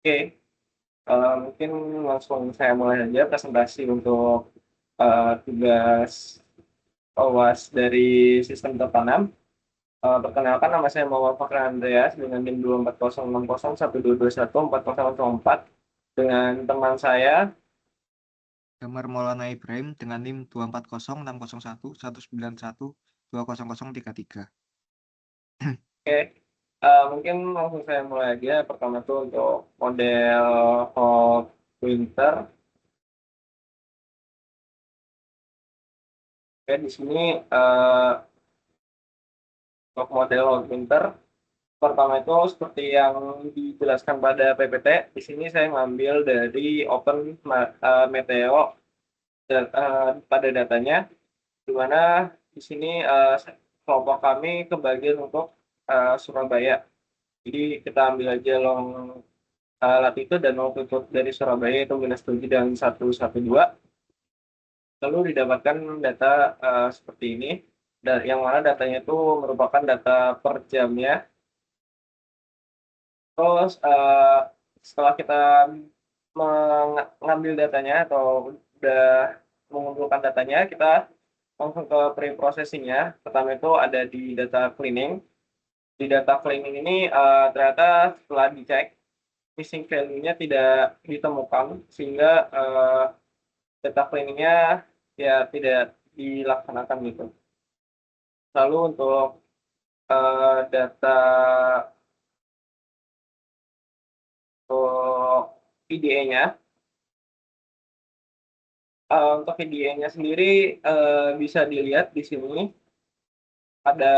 Oke, mungkin langsung saya mulai aja presentasi untuk tugas UAS dari sistem tertanam. Perkenalkan, nama saya Muhammad Fakri Andreas dengan NIM 2406012214004 dengan teman saya. Damar Maulana Ibrahim dengan NIM 240601119120033. Oke, mungkin langsung saya mulai aja. Pertama tuh untuk model hot winter. Oke, di sini untuk model hot winter pertama itu seperti yang dijelaskan pada PPT. Di sini saya ngambil dari Open Meteo pada datanya, di mana di sini kelompok kami kebagian untuk Surabaya. Jadi kita ambil aja long latitude dan longitude dari Surabaya itu -7 dan 112. Lalu didapatkan data seperti ini, dan yang mana datanya itu merupakan data per jamnya. Terus setelah kita mengambil datanya atau udah mengumpulkan datanya, kita langsung ke pre-processing-nya. Pertama itu ada di data cleaning. Di data cleaning ini ternyata setelah dicek, missing value-nya tidak ditemukan, sehingga data cleaning-nya ya tidak dilaksanakan gitu. Lalu untuk data untuk PDA-nya, untuk PDA-nya sendiri bisa dilihat di sini ada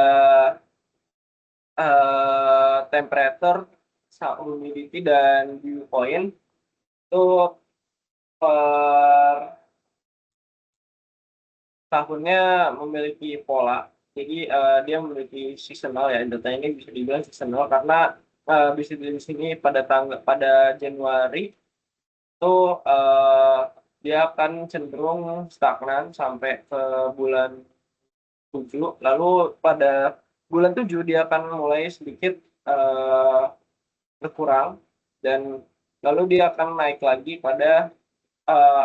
temperature, humidity, dan dew point itu per tahunnya memiliki pola. Jadi dia memiliki seasonal ya, data ini bisa dibilang seasonal karena bisa dilihat di sini pada Januari itu dia akan cenderung stagnan sampai ke bulan 7. Lalu pada bulan 7 dia akan mulai sedikit berkurang, dan lalu dia akan naik lagi pada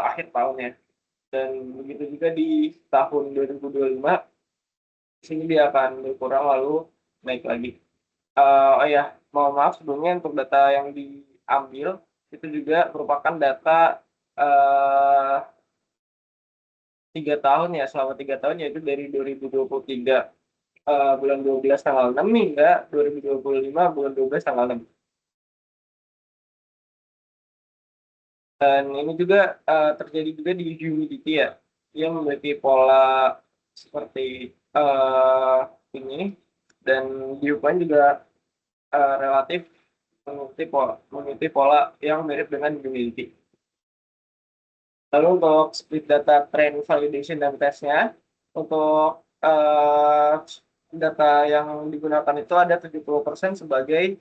akhir tahunnya. Dan begitu juga di tahun 2025, di sini dia akan berkurang lalu naik lagi. Oh ya, mohon maaf sebelumnya, untuk data yang diambil itu juga merupakan data eh, 3 tahun ya, selama 3 tahun, yaitu dari 2023 bulan 12 tanggal 6 hingga 2025 bulan 12 tanggal 6. Dan ini juga terjadi juga di humidity ya, yang memiliki pola seperti ini, dan dew point juga relatif mengikuti pola yang mirip dengan humidity. Lalu untuk split data trend validation dan tesnya, untuk data yang digunakan itu ada 70% sebagai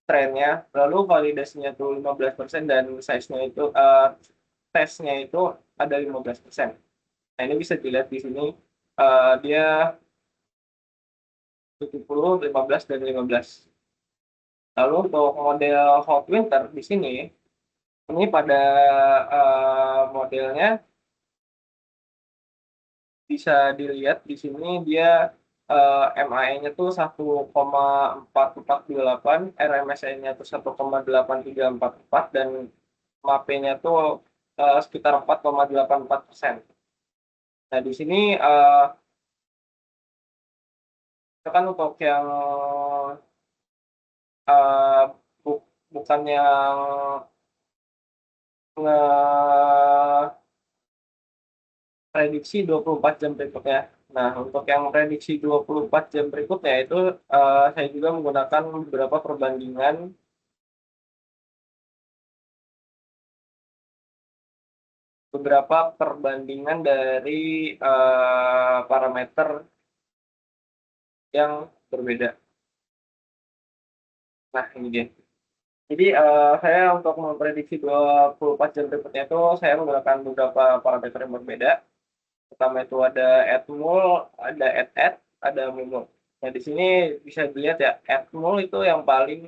trennya, lalu validasinya itu 15%, dan size-nya itu tesnya itu ada 15%. Nah, ini bisa dilihat di sini dia 70, 15, dan 15. Lalu untuk model hot winter di sini, ini pada modelnya bisa dilihat di sini dia MAE-nya tuh 1,4428, RMSE-nya tuh 1,8344, dan MAPE-nya tuh sekitar 4,84%. Nah, di sini itu kan untuk yang uh, bukan yang prediksi 24 jam berikutnya. Nah, untuk yang prediksi 24 jam berikutnya itu saya juga menggunakan beberapa perbandingan dari parameter yang berbeda. Nah, ini dia. Jadi saya untuk memprediksi 24 jam berikutnya itu saya menggunakan beberapa parameter yang berbeda. Pertama itu ada @mul, ada @, ada mul. Nah, di sini bisa dilihat ya, Edmol itu yang paling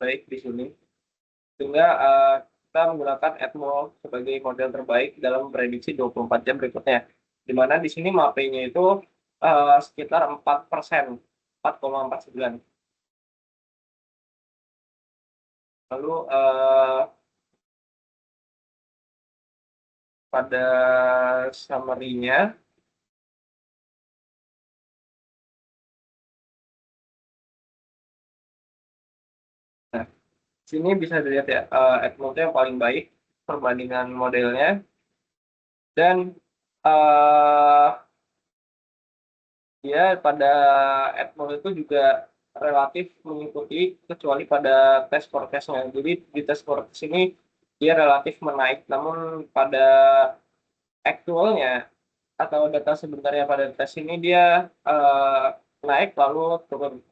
baik di sini. Sehingga kita menggunakan Edmol sebagai model terbaik dalam prediksi 24 jam berikutnya. Di mana di sini MAPE-nya itu sekitar 4%, 4,49. Lalu pada summary-nya, nah, sini bisa dilihat ya, Edmond yang paling baik perbandingan modelnya, dan uh, dia pada Edmond itu juga relatif mengikuti kecuali pada tes forecast-nya. Jadi di tes forecast ini dia relatif menaik, namun pada actual-nya atau data sebenarnya pada tes ini dia naik lalu turun.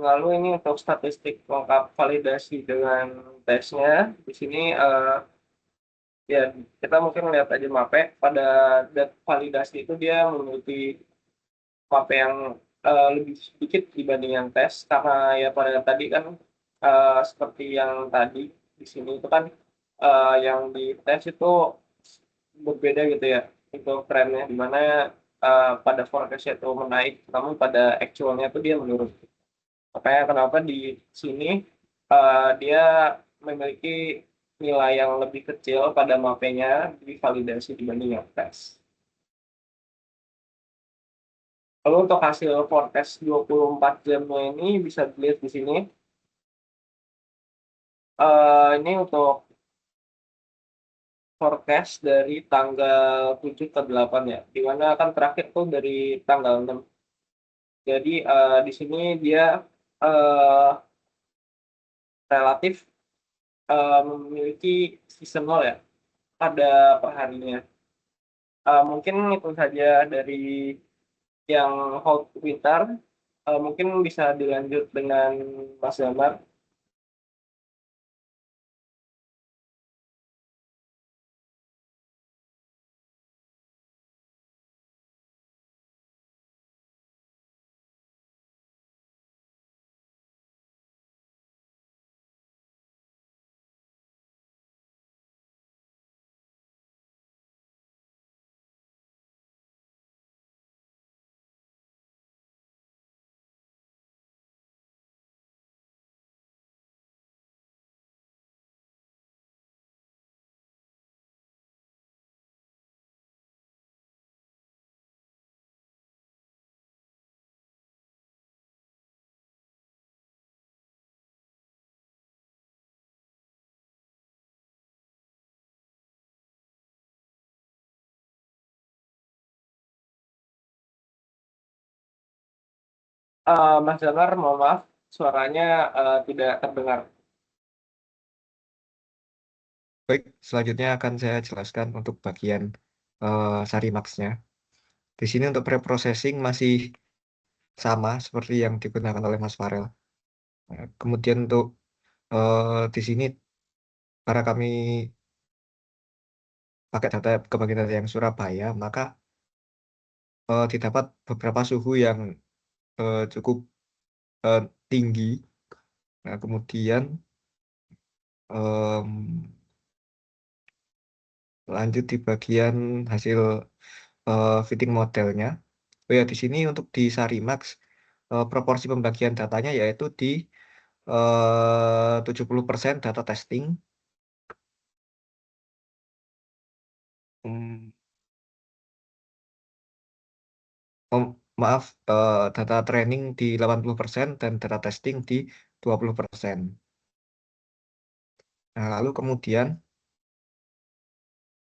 Lalu ini untuk statistik lengkap validasi dengan tesnya. Di sini ya kita mungkin lihat aja MAPE pada validasi itu dia memiliki MAPE yang lebih sedikit dibanding tes, karena ya pada tadi kan seperti yang tadi di sini itu kan yang di tes itu berbeda gitu ya itu trennya, di mana pada forecast itu menaik namun pada actualnya itu dia menurun. Makanya kenapa di sini dia memiliki nilai yang lebih kecil pada MAPE-nya di validasi dibanding yang tes. Lalu untuk hasil forecast 24 jamnya ini bisa dilihat di sini. Ini untuk forecast dari tanggal 7 ke 8 ya, di mana kan terakhir tuh dari tanggal 6. Jadi di sini dia eh, relatif memiliki seasonal ya pada perharinya. Mungkin itu saja dari yang hot winter. Mungkin bisa dilanjut dengan Mas Damar. Mas Damar, mohon maaf, suaranya tidak terdengar. Baik, selanjutnya akan saya jelaskan untuk bagian Sarimax-nya. Di sini untuk preprocessing masih sama seperti yang digunakan oleh Mas Farel. Nah, kemudian untuk di sini karena kami pakai data kebagian data yang Surabaya, maka didapat beberapa suhu yang cukup eh, tinggi. Nah, kemudian lanjut di bagian hasil fitting modelnya. Oh ya, di sini untuk di Sarimax proporsi pembagian datanya yaitu di 70% data testing. Hmm, maaf, data training di 80% dan data testing di 20%. Nah, lalu kemudian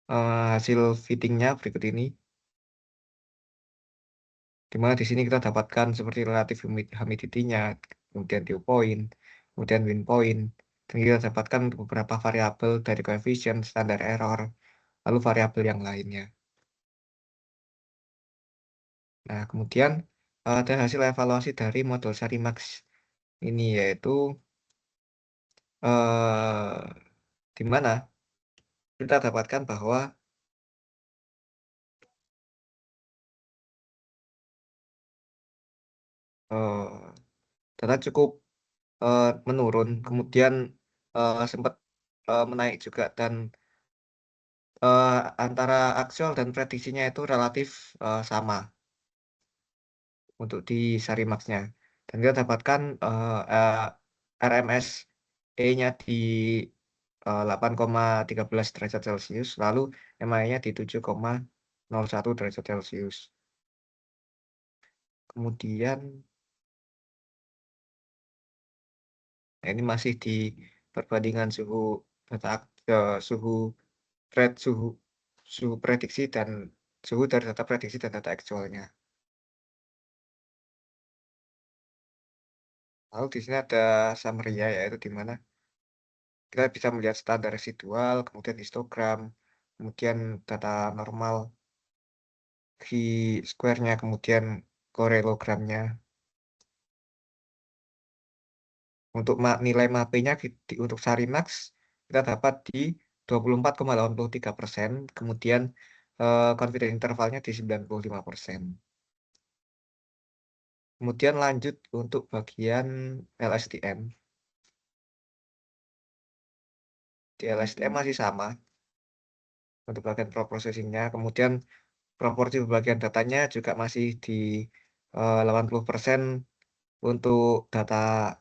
hasil fittingnya berikut ini, di mana di sini kita dapatkan seperti relative humidity-nya, kemudian dew point, kemudian wind point, dan kita dapatkan beberapa variabel dari coefficient, standar error, lalu variabel yang lainnya. Nah, kemudian ada hasil evaluasi dari model Sarimax ini, yaitu eh, di mana kita dapatkan bahwa eh, data cukup menurun, kemudian sempat menaik juga, dan antara aktual dan prediksinya itu relatif sama untuk di Sarimax-nya. Dan kita dapatkan RMS-E-nya di 8,13 derajat Celcius, lalu MAE-nya di 7,01 derajat Celcius. Kemudian ini masih di perbandingan suhu data, suhu suhu suhu prediksi dan suhu dari data prediksi dan data aktualnya. Lalu di sini ada summary-nya, yaitu di mana kita bisa melihat standar residual, kemudian histogram, kemudian data normal square-nya, kemudian korelogramnya. Untuk nilai MAP-nya untuk Sarimax kita dapat di 24,83%, kemudian confidence intervalnya di 95%. Kemudian lanjut untuk bagian LSTM. Di LSTM masih sama untuk bagian processing-nya. Kemudian proporsi pembagian datanya juga masih di 80% untuk data,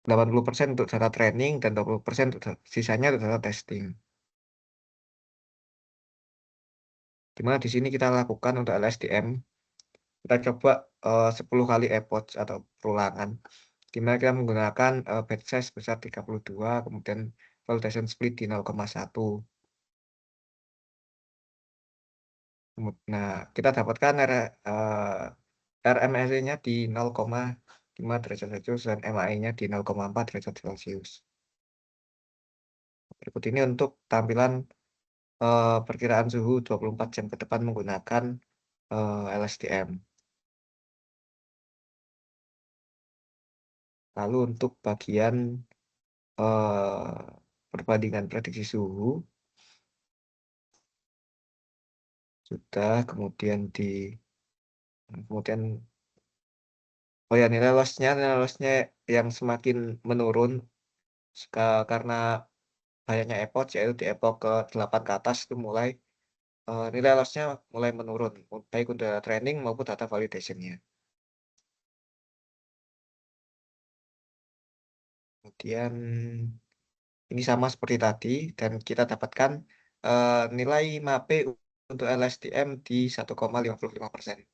80% untuk data training dan 20% untuk sisanya untuk data testing. Dimana di sini kita lakukan untuk LSTM, kita coba 10 kali epoch atau perulangan, dimana kita menggunakan batch size sebesar 32, kemudian validation split di 0,1. Nah, kita dapatkan RMSE-nya di 0,5 derajat Celcius dan MAE-nya di 0,4 derajat Celcius. Berikut ini untuk tampilan perkiraan suhu 24 jam ke depan menggunakan LSTM. Lalu untuk bagian perbandingan prediksi suhu sudah, kemudian oh ya, nilai loss-nya yang semakin menurun karena banyaknya epoch, yaitu di epoch ke-8 ke atas itu mulai nilai loss-nya mulai menurun, baik untuk data training maupun data validation-nya. Kemudian ini sama seperti tadi, dan kita dapatkan nilai MAP untuk LSTM di 1,55%.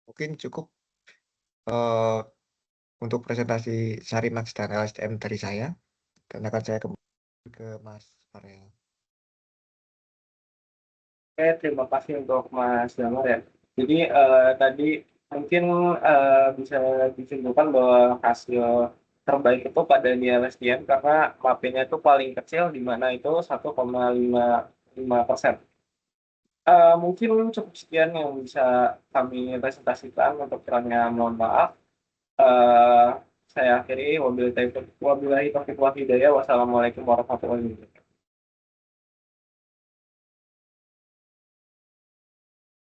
Mungkin cukup eh, untuk presentasi Sarimax dan LSTM dari saya, dan akan saya kembali ke Mas Farel. Oke, terima kasih untuk Mas Damar ya. Jadi tadi mungkin bisa disimpulkan bahwa hasil terbaik itu pada di LSTM karena MAP-nya itu paling kecil di mana itu 1,55%. Mungkin cukup sekian yang bisa kami presentasikan untuk kerannya, mohon maaf. Eh, saya akhiri wabillahi taufiq wal hidayah. Wassalamualaikum warahmatullahi wabarakatuh.